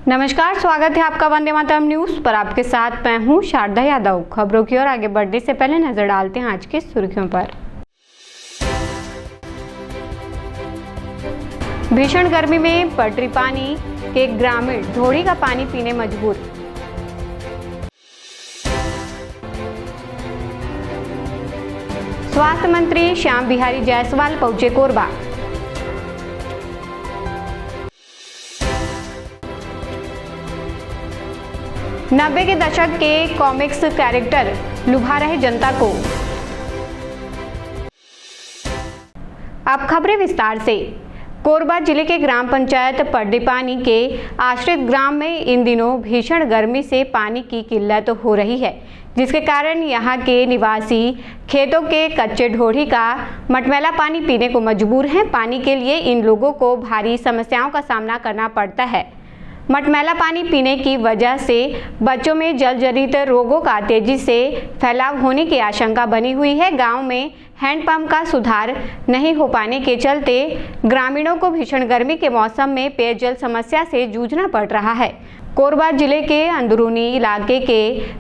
नमस्कार, स्वागत है आपका वंदे मातरम न्यूज पर। आपके साथ मैं हूं शारदा यादव। खबरों की ओर आगे बढ़ने से पहले नजर डालते हैं आज की सुर्खियों पर। भीषण गर्मी में पटरी पानी के ग्रामीण ढोड़ी का पानी पीने मजबूर। स्वास्थ्य मंत्री श्याम बिहारी जायसवाल पहुंचे कोरबा। नब्बे के दशक के कॉमिक्स कैरेक्टर लुभा रहे जनता को। अब खबरें विस्तार से। कोरबा जिले के ग्राम पंचायत पड्डीपानी के आश्रित ग्राम में इन दिनों भीषण गर्मी से पानी की किल्लत हो रही है, जिसके कारण यहां के निवासी खेतों के कच्चे ढोढ़ी का मटमैला पानी पीने को मजबूर हैं। पानी के लिए इन लोगों को भारी समस्याओं का सामना करना पड़ता है। मटमैला पानी पीने की वजह से बच्चों में जल जनित रोगों का तेजी से फैलाव होने की आशंका बनी हुई है। गांव में हैंडपंप का सुधार नहीं हो पाने के चलते ग्रामीणों को भीषण गर्मी के मौसम में पेयजल समस्या से जूझना पड़ रहा है। कोरबा जिले के अंदरूनी इलाके के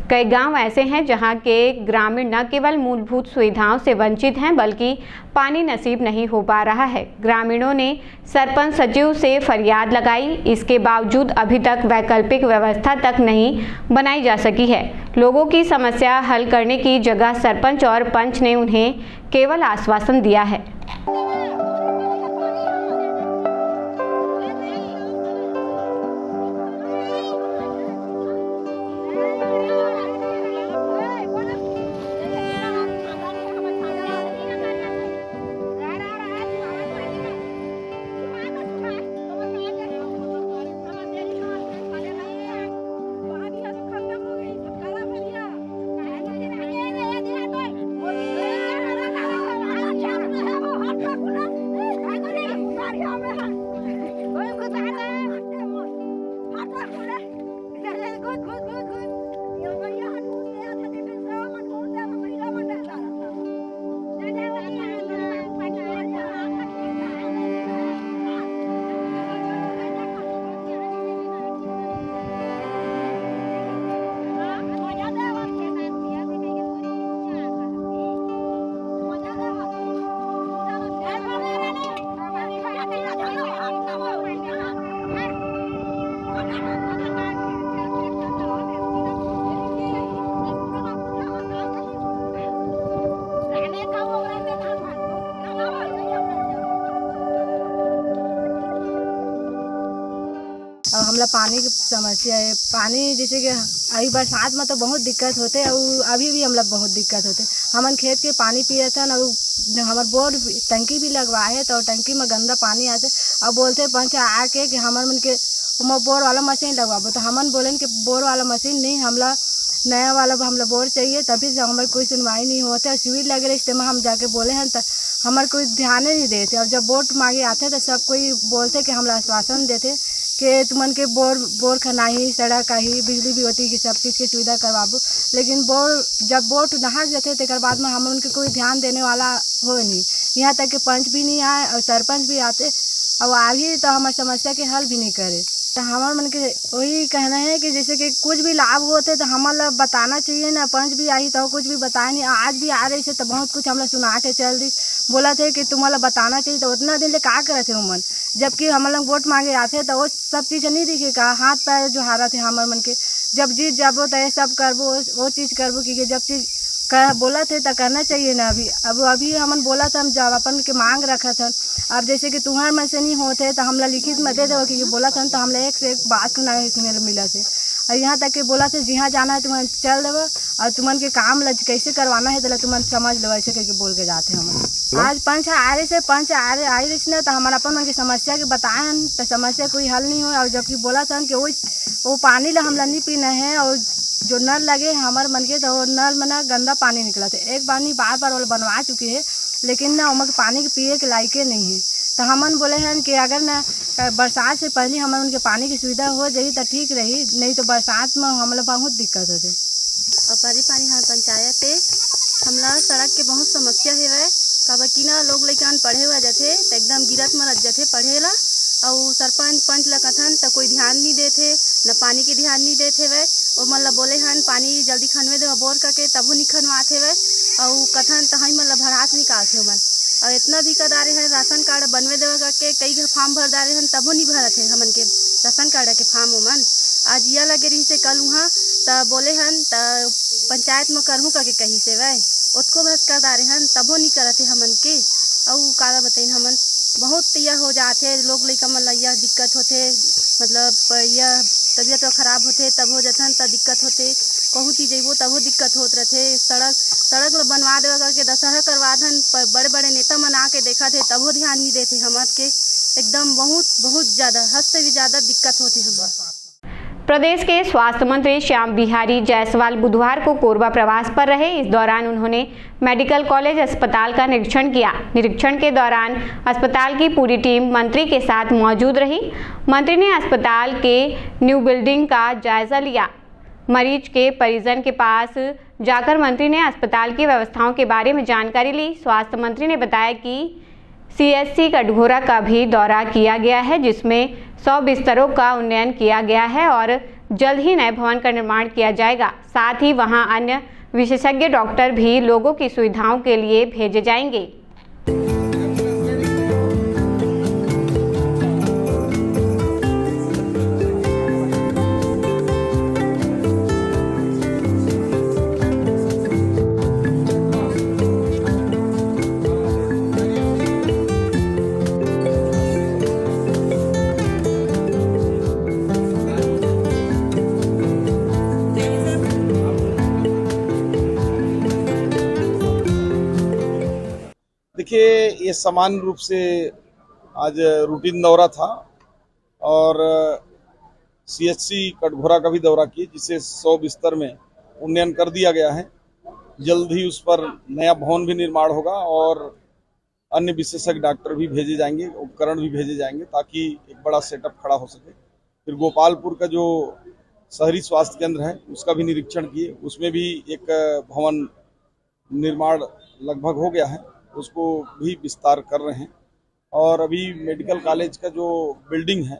कई गांव ऐसे हैं जहां के ग्रामीण न केवल मूलभूत सुविधाओं से वंचित हैं, बल्कि पानी नसीब नहीं हो पा रहा है। ग्रामीणों ने सरपंच सचिव से फरियाद लगाई, इसके बावजूद अभी तक वैकल्पिक व्यवस्था तक नहीं बनाई जा सकी है। लोगों की समस्या हल करने की जगह सरपंच और पंच ने उन्हें केवल आश्वासन दिया है। और हमला पानी की समस्या है। पानी जैसे कि अभी बरसात में तो बहुत दिक्कत होते और अभी भी हमला बहुत दिक्कत होते। हमन खेत के पानी पिए थे और हमार बोर टंकी भी लगवाए तो टंकी में गंदा पानी आते और बोलते पंच आके कि हमार मन के बोर वाला मशीन लगवाबो, तो हमन बोलें कि बोर वाला मशीन नहीं, हमला नया वाला हमला बोर चाहिए। तभी से हमारे कोई सुनवाई नहीं होते और शिविर लगे रहे, इस हम जाके बोले हैं तो हमारे कोई ध्यान नहीं देते। और जब वोट मांगे आते तो सब कोई बोलते कि हमला आश्वासन देते कि तुमन के बोर खनाही सड़क ही बिजली भी होती कि सब चीज़ की सुविधा करवाबो। लेकिन जब वोट नहा जाते तो बाद में हम उनके कोई ध्यान देने वाला हो नहीं। यहाँ तक कि पंच भी नहीं आए और सरपंच भी आते और आगे तो हमारी समस्या के हल भी नहीं करे। तो हमारे मन के वही कहना है कि जैसे कि कुछ भी लाभ होते तो हमारा बताना चाहिए ना। पंच भी आई तो कुछ भी बताए नहीं, आज भी आ रही से तो बहुत कुछ हमला सुना के चल दी। बोला थे कि तुम्हारा बताना चाहिए, तो उतना दिन ले का करे थे उमन, जबकि हम लोग वोट मांगे आते तो वो सब चीज़ नहीं दिखे का हाथ पैर जो हारा थे हमारे मन के। जब जीत जाबो तो ये सब करबो, वो चीज़ करबो कि जब चीज़ बोला थे तो करना चाहिए ना। अभी हमन बोला था, हम जब अपन के मांग रखा था। अब जैसे कि तुम्हारे मन से नहीं होते तो हमला लिखित में दे दो कि बोला था, तो हमला एक से एक बात सुना मिला थे। और यहाँ तक कि बोला थे जहाँ जाना है तुम्हें चल देव और तुमन के काम कैसे करवाना है तो तुमन समझ लो, ऐसे करके बोल के जाते हम। आज पंच आ रहे आई रही ना, तो हमारा अपन मन की समस्या के बताए तो समस्या कोई हल नहीं हो। और जबकि बोला था कि वो पानी ला हमला नहीं पीना है और जो नल लगे हमारे मन के तो नल में ना गंदा पानी निकला थे। एक पानी बार वो बनवा चुकी है, लेकिन ना उमक पानी के पिए के लायके नहीं है। तो हमन बोले हैं कि अगर ना बरसात से पहले हमें उनके पानी की सुविधा हो जाए तो ठीक रही, नहीं तो बरसात में हमला बहुत दिक्कत होती। और परी हर पंचायत पे हमला सड़क के बहुत समस्या है। काबर कि ना लोग लइकन पढ़े हुआ जाते तो एकदम गिरत मरत जाते पढ़े ला और सरपंच पंच ला कथन तो कोई ध्यान नहीं देते, न पानी के ध्यान नहीं देते वै। और मतलब बोले हन पानी जल्दी खनवे दे बोर करके तबो नहीं खनवाते वै। और कथन तो हम मतलब भरास निकालते मन। और इतना दिक्कत आ रहे हैं, राशन कार्ड बनवे देवे करके कई फॉर्म भर डाले हैं तबो नहीं भरत है हमन के राशन कार्ड के फॉर्म उमन। आज यह लगे रही से कल वहाँ तब बोले हन त पंचायत में करहूँ करके कहीं से वै उसको भस कर डाले हन तबो नहीं करते हमन के। और काला बताइन हमन बहुत यह हो जाते लोग लइका मन ला यह दिक्कत होते, मतलब यह तबीयत खराब होते तब हो जाथन त दिक्कत होते, कहूँ ती जइबो तबो दिक्कत होत रहते। सड़क ला बनवा देवे करके दशहरा करवा धन बड़े बड़े नेता मन आके देखा थे तबो ध्यान नहीं देते हमन के। एकदम बहुत ज़्यादा हद से भी ज़्यादा दिक्कत होती हमन। प्रदेश के स्वास्थ्य मंत्री श्याम बिहारी जायसवाल बुधवार को कोरबा प्रवास पर रहे। इस दौरान उन्होंने मेडिकल कॉलेज अस्पताल का निरीक्षण किया। निरीक्षण के दौरान अस्पताल की पूरी टीम मंत्री के साथ मौजूद रही। मंत्री ने अस्पताल के न्यू बिल्डिंग का जायजा लिया। मरीज के परिजन के पास जाकर मंत्री ने अस्पताल की व्यवस्थाओं के बारे में जानकारी ली। स्वास्थ्य मंत्री ने बताया कि CHC कटघोरा का भी दौरा किया गया है, जिसमें 100 बिस्तरों का उन्नयन किया गया है और जल्द ही नए भवन का निर्माण किया जाएगा। साथ ही वहां अन्य विशेषज्ञ डॉक्टर भी लोगों की सुविधाओं के लिए भेजे जाएंगे। देखिए, ये सामान्य रूप से आज रूटीन दौरा था और CHC कटघोरा का भी दौरा किए, जिसे 100 बिस्तर में उन्नयन कर दिया गया है। जल्द ही उस पर नया भवन भी निर्माण होगा और अन्य विशेषज्ञ डॉक्टर भी भेजे जाएंगे, उपकरण भी भेजे जाएंगे ताकि एक बड़ा सेटअप खड़ा हो सके। फिर गोपालपुर का जो शहरी स्वास्थ्य केंद्र है उसका भी निरीक्षण किए, उसमें भी एक भवन निर्माण लगभग हो गया है, उसको भी विस्तार कर रहे हैं। और अभी मेडिकल कॉलेज का जो बिल्डिंग है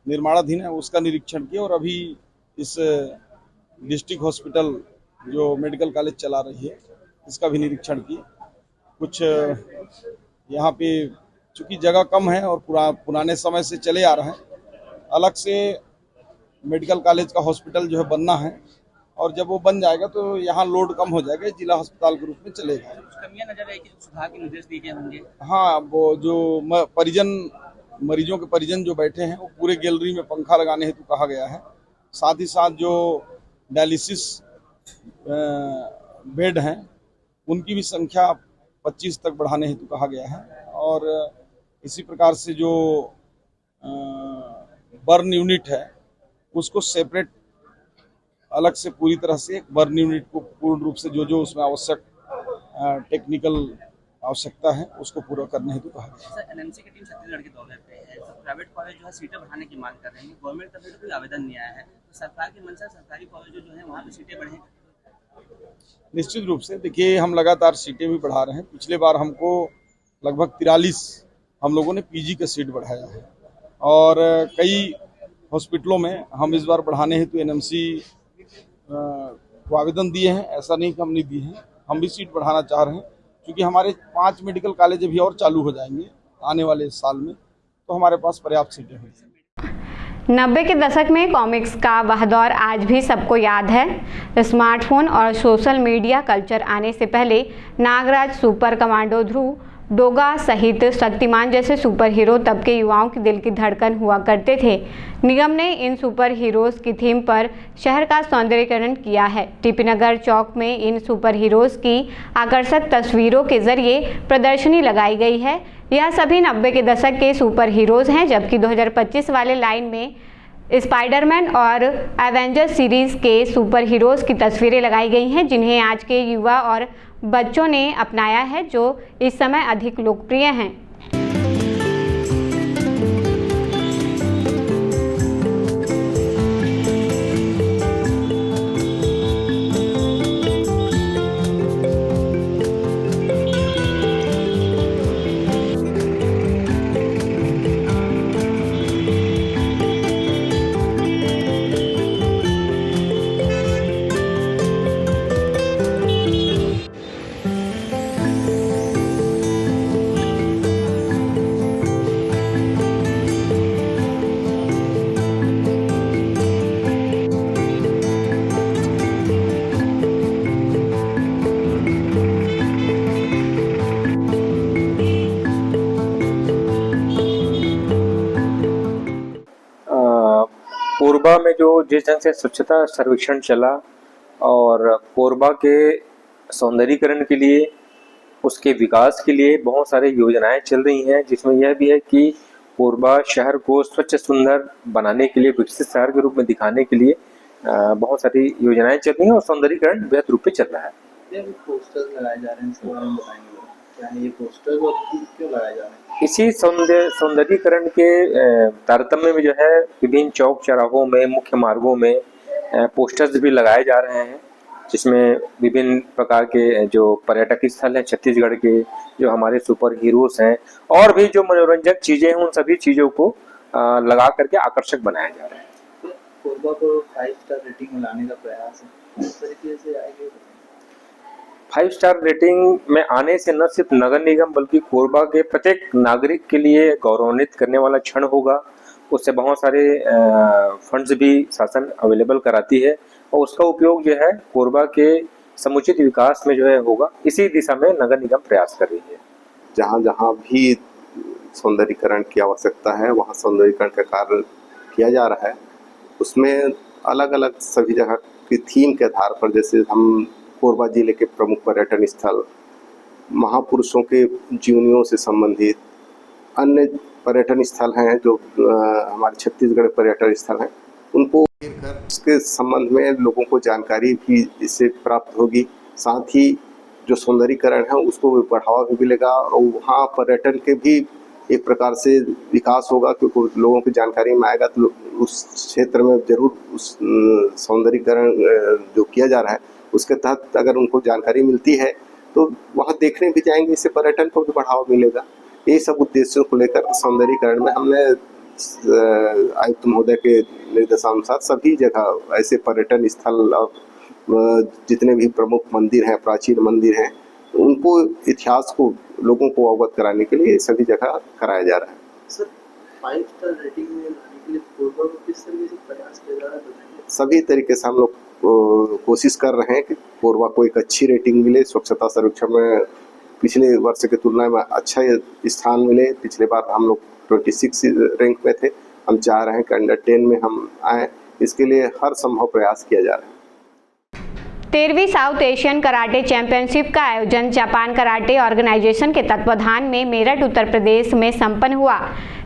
निर्माणाधीन है उसका निरीक्षण किया और अभी इस डिस्ट्रिक्ट हॉस्पिटल जो मेडिकल कॉलेज चला रही है इसका भी निरीक्षण किए। कुछ यहाँ पे चूँकि जगह कम है और पुराने समय से चले आ रहा है, अलग से मेडिकल कॉलेज का हॉस्पिटल जो है बनना है और जब वो बन जाएगा तो यहाँ लोड कम हो जाएगा, जिला अस्पताल के रूप में चलेगा। कमियां नजर आई कि सुधार के निर्देश दिए गए होंगे। हाँ, वो जो मरीजों के परिजन जो बैठे हैं वो पूरे गैलरी में पंखा लगाने हेतु कहा गया है। साथ ही साथ जो डायलिसिस बेड हैं उनकी भी संख्या 25 तक बढ़ाने हेतु कहा गया है। और इसी प्रकार से जो बर्न यूनिट है उसको सेपरेट अलग से पूरी तरह से एक बर्न यूनिट को पूर्ण रूप से जो उसमें आवश्यक टेक्निकल आवश्यकता है उसको पूरा करने हेतु कहा गया। सर, NMC की टीम छत्तीसगढ़ के दौरे पे है। प्राइवेट कॉलेज जो है सीटें बढ़ाने की मांग कर रहे हैं, गवर्नमेंट तरफ से कोई आवेदन नहीं आया है, तो सरकार की मंशा सरकारी कॉलेज जो है वहाँ पे सीटें बढ़ेंगी। निश्चित रूप से देखिए, हम लगातार सीटें भी बढ़ा रहे हैं। पिछले बार हमको लगभग 43 हम लोगों ने PG का सीट बढ़ाया है और कई हॉस्पिटलों में हम इस बार बढ़ाने हेतु NMC को आवेदन दिए हैं। ऐसा नहीं कि हम नहीं दिए हैं, हम भी सीट बढ़ाना चाह रहे हैं क्योंकि हमारे 5 मेडिकल कॉलेज अभी और चालू हो जाएंगे आने वाले साल में, तो हमारे पास पर्याप्त सीटें होंगी। 90 के दशक में कॉमिक्स का वह दौर आज भी सबको याद है। स्मार्टफोन और सोशल मीडिया कल्चर आने से पहले नागराज, सुपर कमांडो ध्रुव, डोगा सहित शक्तिमान जैसे सुपर हीरो तब के युवाओं की दिल की धड़कन हुआ करते थे। निगम ने इन सुपर हीरोज़ की थीम पर शहर का सौंदर्यीकरण किया है। टीपी नगर चौक में इन सुपर हीरोज़ की आकर्षक तस्वीरों के जरिए प्रदर्शनी लगाई गई है। यह सभी 90 के दशक के सुपर हीरोज़ हैं, जबकि 2025 वाले लाइन में स्पाइडरमैन और एवेंजर्स सीरीज़ के सुपर हीरोज़ की तस्वीरें लगाई गई हैं, जिन्हें आज के युवा और बच्चों ने अपनाया है, जो इस समय अधिक लोकप्रिय हैं। कोरबा में जो जिस ढंग से स्वच्छता सर्वेक्षण चला और कोरबा के सौंदर्यीकरण के लिए, उसके विकास के लिए बहुत सारी योजनाएं चल रही हैं, जिसमें यह भी है कि कोरबा शहर को स्वच्छ सुंदर बनाने के लिए, विकसित शहर के रूप में दिखाने के लिए बहुत सारी योजनाएं चल रही हैं और सौंदर्यीकरण बेहद रूप में चल रहा है। पोस्टर्स लगाए जा रहे हैं, इसके बारे में बताएंगे क्या है ये पोस्टर्स और क्यों लगाए जा रहे हैं? इसी सौंदर्यीकरण के तारतम्य में जो है विभिन्न चौक चौराहों में, मुख्य मार्गों में पोस्टर्स भी लगाए जा रहे हैं, जिसमें विभिन्न प्रकार के जो पर्यटक स्थल हैं छत्तीसगढ़ के, जो हमारे सुपर हीरोज हैं और भी जो मनोरंजक चीजें हैं, उन सभी चीजों को लगा करके आकर्षक बनाया जा रहा है। कोरबा को 5 स्टार रेटिंग में लाने का प्रयास है, किस तरीके से आएगी? 5 स्टार रेटिंग में आने से न सिर्फ नगर निगम बल्कि कोरबा के प्रत्येक नागरिक के लिए गौरवान्वित करने वाला क्षण होगा। उससे बहुत सारे फंड्स भी शासन अवेलेबल कराती है और उसका उपयोग जो है कोरबा के समुचित विकास में जो है होगा। इसी दिशा में नगर निगम प्रयास कर रही है। जहाँ जहाँ भी सौंदर्यीकरण की आवश्यकता है वहाँ सौंदर्यीकरण का कार्य किया जा रहा है। उसमें अलग अलग सभी जगह की थीम के आधार पर, जैसे हम कोरबा जिले के प्रमुख पर्यटन स्थल, महापुरुषों के जीवनियों से संबंधित अन्य पर्यटन स्थल हैं जो हमारे छत्तीसगढ़ पर्यटन स्थल हैं, उनको उसके संबंध में लोगों को जानकारी भी इससे प्राप्त होगी। साथ ही जो सौंदर्यीकरण है उसको बढ़ावा भी मिलेगा और वहाँ पर्यटन के भी एक प्रकार से विकास होगा, क्योंकि लोगों की जानकारी में आएगा तो उस क्षेत्र में जरूर उस सौंदर्यीकरण जो किया जा रहा है उसके तहत अगर उनको जानकारी मिलती है तो वहाँ देखने भी जाएंगे, इससे पर्यटन को भी बढ़ावा मिलेगा। ये सब उद्देश्यों को लेकर सौंदर्यीकरण में हमने आयुक्त महोदय के निर्देशानुसार सभी जगह ऐसे पर्यटन स्थल और जितने भी प्रमुख मंदिर हैं, प्राचीन मंदिर हैं, उनको इतिहास को लोगों को अवगत कराने के लिए सभी जगह कराया जा रहा है। सर 5 स्टार रेटिंग में लाने के लिए कोरबा को किस तरीके से प्रयास किया जा रहा है? सभी तरीके से हम लोग कोशिश कर रहे हैं कि कोरबा को एक अच्छी रेटिंग मिले। स्वच्छता सर्वेक्षण में पिछले वर्ष की तुलना में अच्छा स्थान मिले। पिछले बार हम लोग 26 रैंक में थे, हम चाह रहे हैं कि अंडर 10 में हम आए। इसके लिए हर संभव प्रयास किया जा रहा है। 13वीं साउथ एशियन कराटे चैंपियनशिप का आयोजन जापान कराटे ऑर्गेनाइजेशन के तत्वाधान में मेरठ उत्तर प्रदेश में संपन्न हुआ,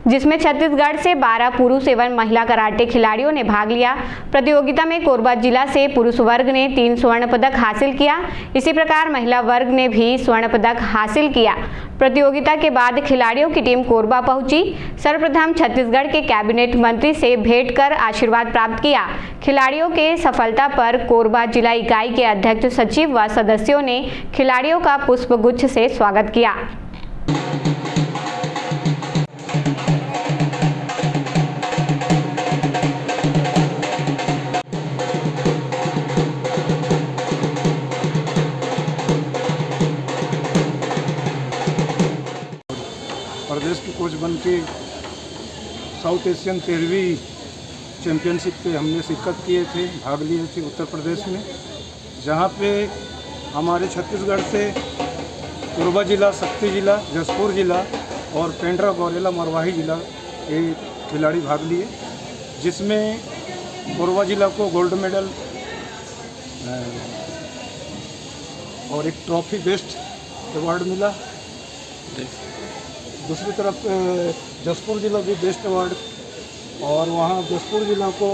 जिसमें छत्तीसगढ़ से 12 पुरुष एवं महिला कराटे खिलाड़ियों ने भाग लिया। प्रतियोगिता में कोरबा जिला से पुरुष वर्ग ने 3 स्वर्ण पदक हासिल किया। इसी प्रकार महिला वर्ग ने भी स्वर्ण पदक हासिल किया। प्रतियोगिता के बाद खिलाड़ियों की टीम कोरबा पहुंची। सर्वप्रथम छत्तीसगढ़ के कैबिनेट मंत्री से भेंट कर आशीर्वाद प्राप्त किया। खिलाड़ियों के सफलता पर कोरबा जिला इकाई के अध्यक्ष सचिव व सदस्यों ने खिलाड़ियों का पुष्पगुच्छ से स्वागत किया। प्रदेश की कोच बन के साउथ एशियन 13वीं चैम्पियनशिप पे हमने शिरकत किए थे, भाग लिए थे उत्तर प्रदेश में, जहाँ पे हमारे छत्तीसगढ़ से कोरबा जिला, शक्ति जिला, जसपुर जिला और पेंड्रा, गौरेला, मरवाही जिला के खिलाड़ी भाग लिए, जिसमें कोरबा जिला को गोल्ड मेडल और एक ट्रॉफी बेस्ट अवार्ड मिला। दूसरी तरफ जसपुर जिला भी बेस्ट अवार्ड, और वहाँ जसपुर जिला को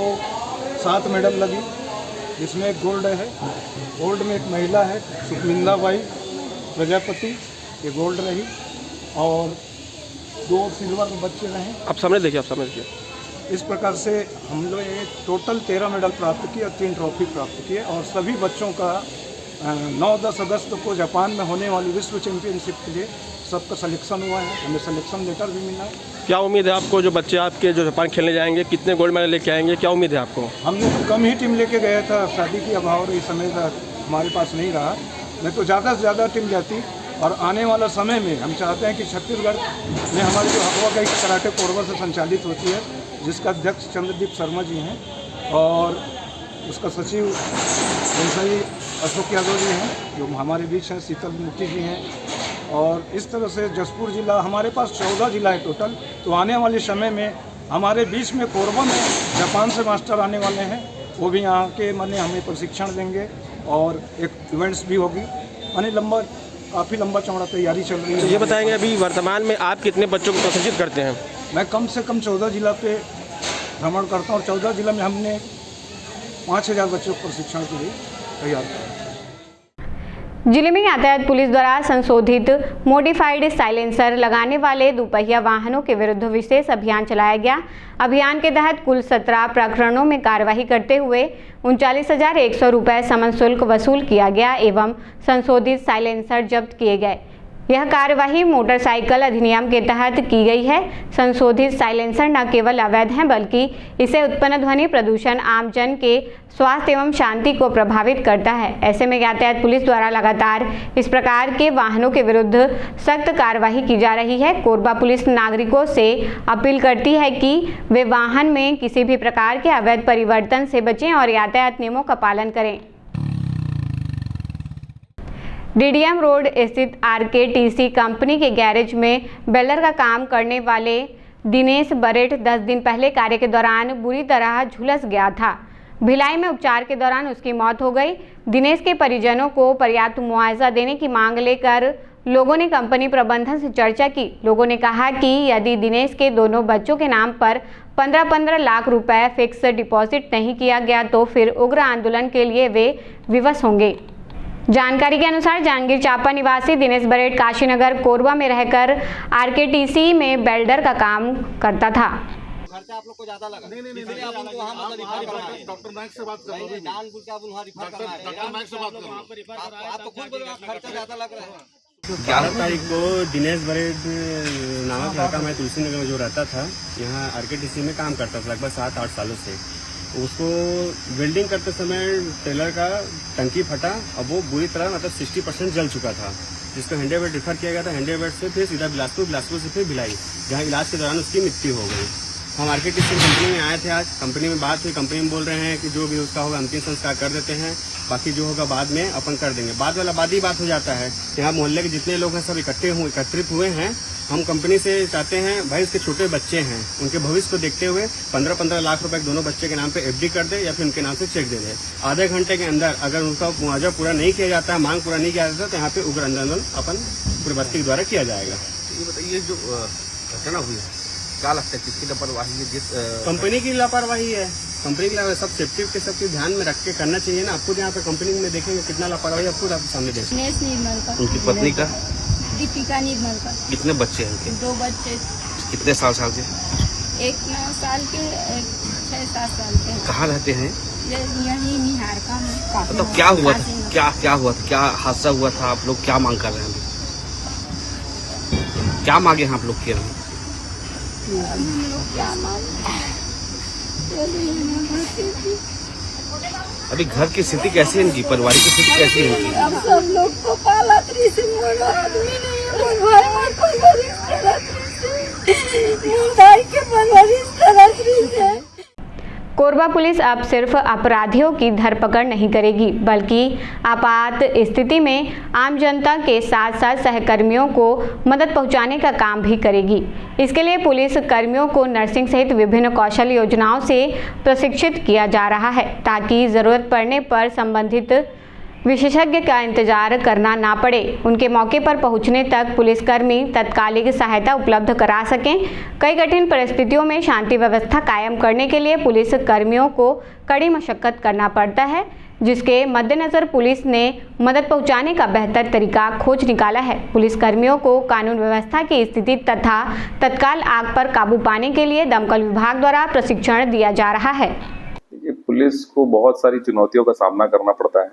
7 मेडल लगी, जिसमें एक गोल्ड है। गोल्ड में एक महिला है सुखमिंदा बाई प्रजापति, ये गोल्ड रही, और 2 सिल्वर में बच्चे रहे। आप सामने देखिए, आप सामने देखिए। इस प्रकार से हम लोग टोटल 13 मेडल प्राप्त किए और 3 ट्रॉफी प्राप्त किए। और सभी बच्चों का 9-10 अगस्त को जापान में होने वाली विश्व चैंपियनशिप के लिए सबका सिलेक्शन हुआ है, हमें सिलेक्शन लेटर भी मिला है। क्या उम्मीद है आपको, जो बच्चे आपके जो जापान खेलने जाएंगे, कितने गोल्ड मेडल लेके आएंगे, क्या उम्मीद है आपको? हमने तो कम ही टीम लेके गया था, शादी की अभाव इस समय तक हमारे पास नहीं रहा, नहीं तो ज़्यादा से ज़्यादा टीम जाती। और आने वाला समय में हम चाहते हैं कि छत्तीसगढ़ में हमारी जो हवा गई कराटे कोरबा से संचालित होती है, जिसका अध्यक्ष चंद्रदीप शर्मा जी हैं और उसका सचिव वैसे अशोक यादव जी हैं, जो हमारे बीच हैं, शीतल मुखी जी हैं। और इस तरह से जसपुर जिला, हमारे पास 14 जिला है टोटल, तो आने वाले समय में हमारे बीच में कोरबा में जापान से मास्टर आने वाले हैं, वो भी यहाँ के माने हमें प्रशिक्षण देंगे और एक इवेंट्स भी होगी। माने काफ़ी लंबा चौड़ा तैयारी चल रही है। तो ये बताएंगे अभी वर्तमान में आप कितने बच्चों को प्रशिक्षित करते हैं? मैं कम से कम 14 जिला पे भ्रमण करता हूँ और 14 जिला में हमने 5000 बच्चों को प्रशिक्षण के लिए तैयार किया। जिले में यातायात पुलिस द्वारा संशोधित मॉडिफाइड साइलेंसर लगाने वाले दुपहिया वाहनों के विरुद्ध विशेष अभियान चलाया गया। अभियान के तहत कुल 17 प्रकरणों में कार्यवाही करते हुए 39,100 रुपये समन शुल्क वसूल किया गया एवं संशोधित साइलेंसर जब्त किए गए। यह कार्यवाही मोटरसाइकिल अधिनियम के तहत की गई है। संशोधित साइलेंसर न केवल अवैध हैं बल्कि इसे उत्पन्न ध्वनि प्रदूषण आमजन के स्वास्थ्य एवं शांति को प्रभावित करता है। ऐसे में यातायात पुलिस द्वारा लगातार इस प्रकार के वाहनों के विरुद्ध सख्त कार्रवाई की जा रही है। कोरबा पुलिस नागरिकों से अपील करती है कि वे वाहन में किसी भी प्रकार के अवैध परिवर्तन से बचें और यातायात नियमों का पालन करें। डीडीएम रोड स्थित आरकेटीसी कंपनी के गैरेज में वेल्डर का काम करने वाले दिनेश बरेठ 10 दिन पहले कार्य के दौरान बुरी तरह झुलस गया था। भिलाई में उपचार के दौरान उसकी मौत हो गई। दिनेश के परिजनों को पर्याप्त मुआवजा देने की मांग लेकर लोगों ने कंपनी प्रबंधन से चर्चा की। लोगों ने कहा कि यदि दिनेश के दोनों बच्चों के नाम पर 15-15 लाख रुपए फिक्स डिपॉजिट नहीं किया गया तो फिर उग्र आंदोलन के लिए वे विवश होंगे। जानकारी के अनुसार जांगीर चापा निवासी दिनेश बरेठ काशीनगर कोरबा में रहकर आरकेटीसी में वेल्डर का काम करता था। खर्चा आप लोग को ज्यादा लगा? नहीं आप उनको वहां मतलब डॉक्टर नाइक से बात कर रहे हैं। जानबूझ के आप उन्हें रिफर कर रहे हैं। डॉक्टर नाइक से बात कर रहे हैं। आप तो खुद बोल रहे हैं खर्चा ज्यादा लग रहा है। 11 तारीख को दिनेश बरेठ नामक लड़का मैं तुलसी नगर में जो रहता था, यहाँ आरकेटीसी में काम करता था लगभग 7-8 सालों से। उसको वेल्डिंग करते समय टेलर का टंकी फटा और वो बुरी तरह मतलब 60% जल चुका था, जिसको हैंडेवेट रेफर किया गया था। हैंडेवेट से फिर सीधा बिलासपुर से फिर भिलाई, जहाँ इलाज के दौरान उसकी मृत्यु हो गई। हम आरकेटीसी कंपनी में आए थे आज, कंपनी में बात हुई। कंपनी में बोल रहे हैं कि जो भी उसका होगा अंतिम संस्कार कर देते हैं, बाकी जो होगा बाद में अपन कर देंगे। बाद वाला बाद ही बात हो जाता है। यहाँ मोहल्ले के जितने लोग हैं सब एकत्रित हुए हैं। हम कंपनी से चाहते हैं भाई उसके छोटे बच्चे हैं, उनके भविष्य को देखते हुए 15-15 लाख रुपए दोनों बच्चे के नाम पे एफडी कर दे या फिर उनके नाम से चेक दे दे। आधे घंटे के अंदर अगर उनका मुआवजा पूरा नहीं किया जाता है, मांग पूरा नहीं किया जाता, तो यहाँ पे उग्र आंदोलन अपन पूरे बस्ती द्वारा किया जाएगा। ये बताइए जो घटना हुई है क्या लगता है किसकी लापरवाही है? जिस कंपनी की लापरवाही है। कंपनी की सब सेफ्टी के सब चीज ध्यान में रख के करना चाहिए ना। आपको यहाँ पे कंपनी में देखेंगे कितना लापरवाही आपको सामने देखेंगे। उनकी पत्नी का दीपिका निर्मल का। कितने बच्चे हैं उनके? 2 बच्चे। कितने साल के? एक 9 साल के, एक 6-7 साल के। कहाँ रहते हैं? यही निहार का। तो क्या हुआ था? क्या हुआ था? क्या हादसा हुआ था? आप लोग क्या मांग कर रहे हैं? क्या मांगे हैं आप लोग के? हम लोग क्या मांगे? अभी घर की स्थिति कैसी है इनकी? पारिवारिक की स्थिति कैसी है इनकी? अब सब लोग को पाला से मोड़ा आदमी नहीं है। भाई मां को परवरिश से। कोरबा पुलिस अब सिर्फ अपराधियों की धरपकड़ नहीं करेगी बल्कि आपात स्थिति में आम जनता के साथ साथ सहकर्मियों को मदद पहुंचाने का काम भी करेगी। इसके लिए पुलिस कर्मियों को नर्सिंग सहित विभिन्न कौशल योजनाओं से प्रशिक्षित किया जा रहा है ताकि जरूरत पड़ने पर संबंधित विशेषज्ञ का इंतजार करना ना पड़े। उनके मौके पर पहुंचने तक पुलिसकर्मी तत्कालिक सहायता उपलब्ध करा सकें। कई कठिन परिस्थितियों में शांति व्यवस्था कायम करने के लिए पुलिस कर्मियों को कड़ी मशक्कत करना पड़ता है, जिसके मद्देनजर पुलिस ने मदद पहुंचाने का बेहतर तरीका खोज निकाला है। पुलिस कर्मियों को कानून व्यवस्था की स्थिति तथा तत्काल आग पर काबू पाने के लिए दमकल विभाग द्वारा प्रशिक्षण दिया जा रहा है। पुलिस को बहुत सारी चुनौतियों का सामना करना पड़ता है,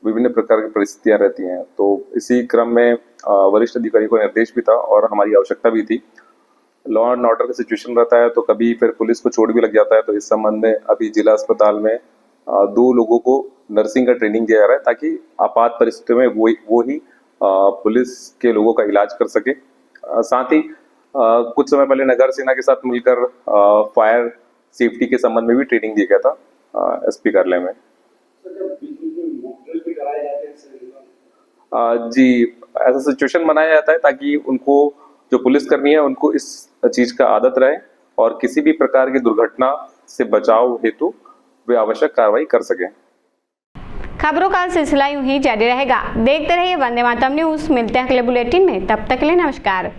विभिन्न प्रकार की परिस्थितियां रहती हैं। तो इसी क्रम में वरिष्ठ अधिकारी को निर्देश भी था और हमारी आवश्यकता भी थी। लॉ एंड ऑर्डर का सिचुएशन रहता है तो कभी फिर पुलिस को चोट भी लग जाता है। तो इस संबंध में अभी जिला अस्पताल में 2 लोगों को नर्सिंग का ट्रेनिंग दिया जा रहा है ताकि आपात परिस्थितियों में वो ही पुलिस के लोगों का इलाज कर सके। साथ ही कुछ समय पहले नगर सेना के साथ मिलकर फायर सेफ्टी के संबंध में भी ट्रेनिंग दिया गया था एसपी कार्यालय में। जी, ऐसा सिचुएशन बनाया जाता है ताकि उनको जो पुलिसकर्मी है उनको इस चीज का आदत रहे और किसी भी प्रकार की दुर्घटना से बचाव हेतु वे आवश्यक कार्रवाई कर सकें। खबरों का सिलसिला यूं ही जारी रहेगा। देखते रहिए वंदे मातरम न्यूज। मिलते हैं अगले बुलेटिन में, तब तक के लिए नमस्कार।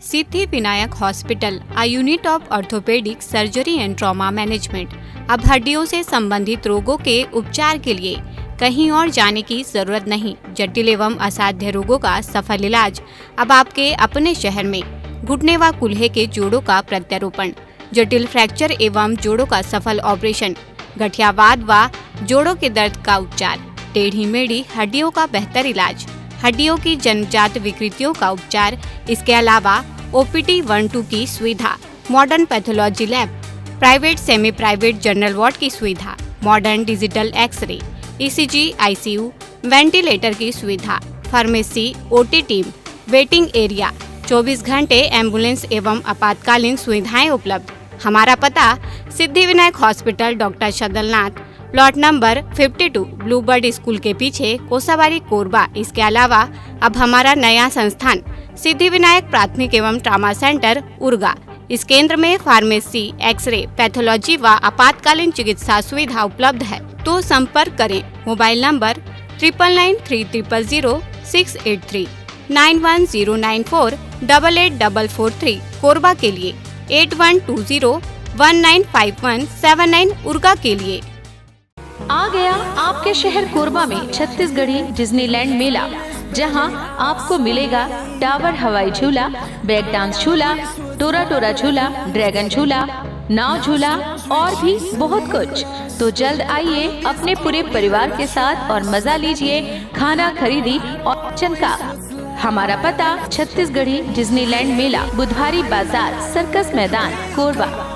Siddhi Vinayak hospital, a unit of orthopaedic surgery and trauma management. अब हड्डियों से संबंधित रोगों के उपचार के लिए कहीं और जाने की जरूरत नहीं। जटिल एवं असाध्य रोगों का सफल इलाज अब आपके अपने शहर में। घुटने व कूल्हे के जोड़ों का प्रत्यारोपण, जटिल फ्रैक्चर एवं जोड़ों का सफल ऑपरेशन, गठियावाद व जोड़ों के दर्द का उपचार, टेढ़ी मेढ़ी हड्डियों का बेहतर इलाज, हड्डियों की जन्मजात विकृतियों का उपचार। इसके अलावा OPD 1-2 की सुविधा, modern pathology lab, private semi private general ward की सुविधा, modern digital x-ray, ECG, ICU, ventilator की सुविधा, pharmacy, OT team, waiting area, 24 घंटे एम्बुलेंस एवं आपातकालीन सुविधाएं उपलब्ध। हमारा पता Siddhi Vinayak hospital, doctor Shadalnath, plot number 52, Bluebird school के पीछे, कोसाबारी, कोरबा। इसके अलावा अब हमारा नया संस्थान सिद्धि विनायक प्राथमिक एवं ट्रामा सेंटर, उर्गा। इस केंद्र में फार्मेसी, एक्सरे, पैथोलॉजी व आपातकालीन चिकित्सा सुविधा उपलब्ध है। तो संपर्क करें। मोबाइल नंबर 9993000683, 9109488443 कोरबा के लिए, 8120195179 उर्गा के लिए। आ गया आपके शहर कोरबा में छत्तीसगढ़ी डिज्नीलैंड मेला, जहां आपको मिलेगा टावर हवाई झूला, ब्रेक डांस झूला, टोरा टोरा झूला, ड्रैगन झूला, नाव झूला और भी बहुत कुछ। तो जल्द आइए अपने पूरे परिवार के साथ और मजा लीजिए खाना खरीदी और चनका। हमारा पता छत्तीसगढ़ी डिज्नीलैंड मेला, बुधवारी बाजार, सर्कस मैदान, कोरबा।